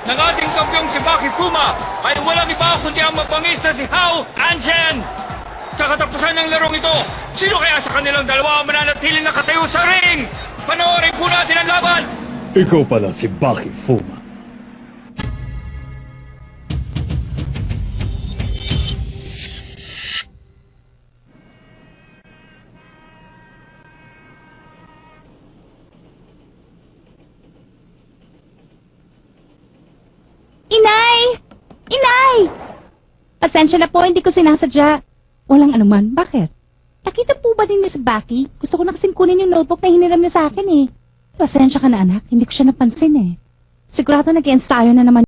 ng ating kampyong si Baki Fuma ay walang iba kundi ang mapangis na si Hao Anchen. Sa katapusan ng larong ito, sino kaya sa kanilang dalawa ang mananatiling nakatayo sa ring? Panoorin po natin ang laban! Ikaw pala si Baki Fuma. Inay! Inay! Pasensya na po, hindi ko sinasadya. Walang anuman. Bakit? Nakita po ba din niyo si Baki? Gusto ko na kasing kunin yung notebook na hiniram niya sa akin eh. Pasensya ka na anak, hindi ko siya napansin eh. Sigurado nag-ensayo na naman